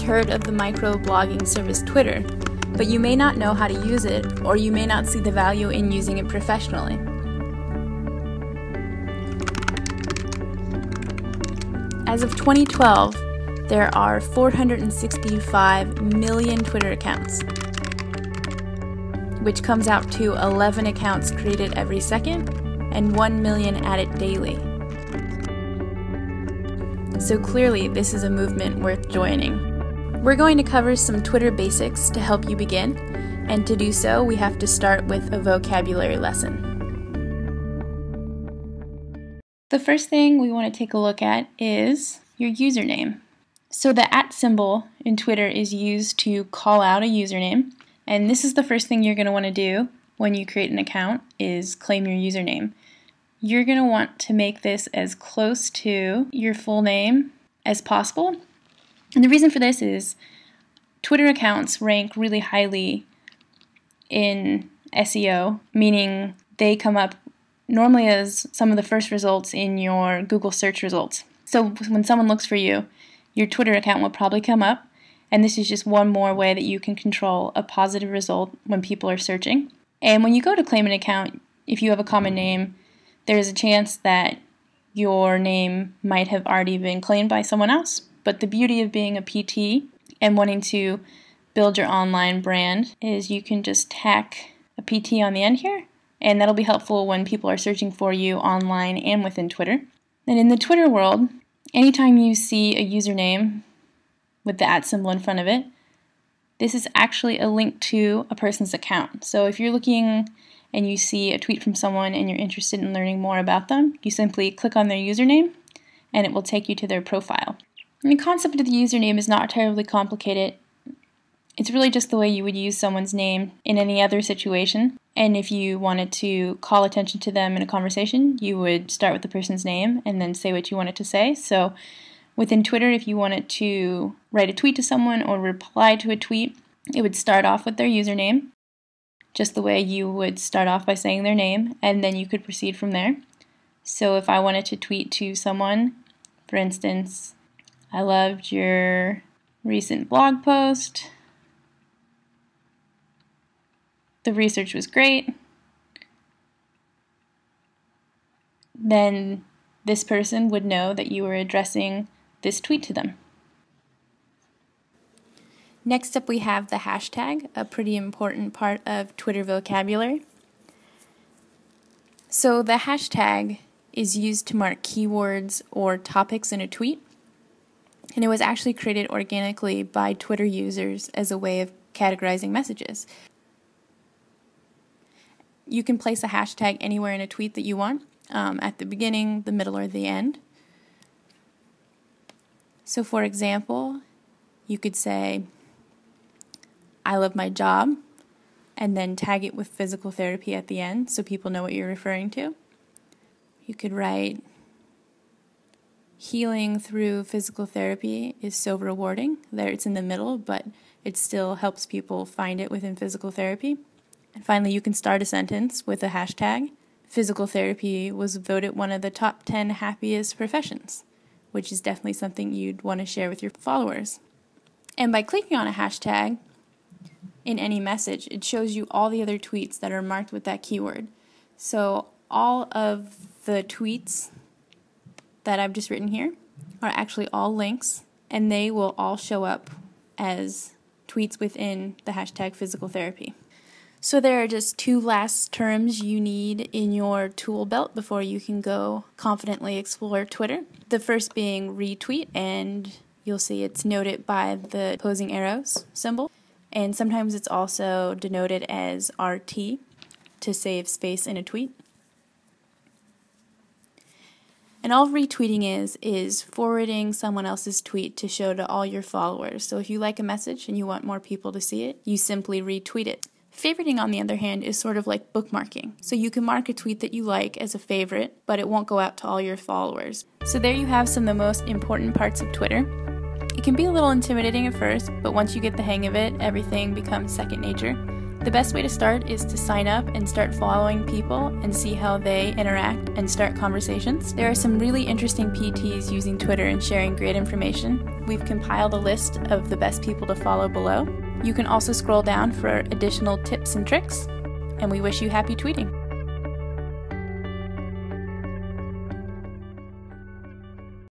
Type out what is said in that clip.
heard of the microblogging service Twitter, but you may not know how to use it, or you may not see the value in using it professionally. As of 2012, there are 465 million Twitter accounts, which comes out to 11 accounts created every second and 1 million added daily. So clearly, this is a movement worth joining. We're going to cover some Twitter basics to help you begin, and to do so, we have to start with a vocabulary lesson. The first thing we want to take a look at is your username. So the @ symbol in Twitter is used to call out a username, and this is the first thing you're going to want to do when you create an account is claim your username. You're going to want to make this as close to your full name as possible. And the reason for this is Twitter accounts rank really highly in SEO, meaning they come up normally as some of the first results in your Google search results. So when someone looks for you, your Twitter account will probably come up, and this is just one more way that you can control a positive result when people are searching. And when you go to claim an account, if you have a common name, there's a chance that your name might have already been claimed by someone else. But the beauty of being a PT and wanting to build your online brand is you can just tack a PT on the end here, and that'll be helpful when people are searching for you online and within Twitter. And in the Twitter world, anytime you see a username with the @ symbol in front of it, this is actually a link to a person's account. So if you're looking and you see a tweet from someone and you're interested in learning more about them, you simply click on their username and it will take you to their profile. And the concept of the username is not terribly complicated. It's really just the way you would use someone's name in any other situation. And if you wanted to call attention to them in a conversation, you would start with the person's name and then say what you wanted to say. So within Twitter, if you wanted to write a tweet to someone or reply to a tweet, it would start off with their username, just the way you would start off by saying their name, and then you could proceed from there. So if I wanted to tweet to someone, for instance, I loved your recent blog post, the research was great, then this person would know that you were addressing this tweet to them. Next up we have the hashtag, a pretty important part of Twitter vocabulary. So the hashtag is used to mark keywords or topics in a tweet, and it was actually created organically by Twitter users as a way of categorizing messages. You can place a hashtag anywhere in a tweet that you want, at the beginning, the middle, or the end. So for example, you could say, I love my job, and then tag it with physical therapy at the end so people know what you're referring to. You could write, healing through physical therapy is so rewarding. There it's in the middle, but it still helps people find it within physical therapy. And finally, you can start a sentence with a hashtag. Physical therapy was voted one of the top 10 happiest professions, which is definitely something you'd want to share with your followers. And by clicking on a hashtag in any message, it shows you all the other tweets that are marked with that keyword. So all of the tweets that I've just written here are actually all links, and they will all show up as tweets within the hashtag physical therapy. So there are just two last terms you need in your tool belt before you can go confidently explore Twitter. The first being retweet, and you'll see it's noted by the opposing arrows symbol. And sometimes it's also denoted as RT to save space in a tweet. And all retweeting is forwarding someone else's tweet to show to all your followers. So if you like a message and you want more people to see it, you simply retweet it. Favoriting, on the other hand, is sort of like bookmarking. So you can mark a tweet that you like as a favorite, but it won't go out to all your followers. So there you have some of the most important parts of Twitter. It can be a little intimidating at first, but once you get the hang of it, everything becomes second nature. The best way to start is to sign up and start following people and see how they interact and start conversations. There are some really interesting PTs using Twitter and sharing great information. We've compiled a list of the best people to follow below. You can also scroll down for additional tips and tricks, and we wish you happy tweeting.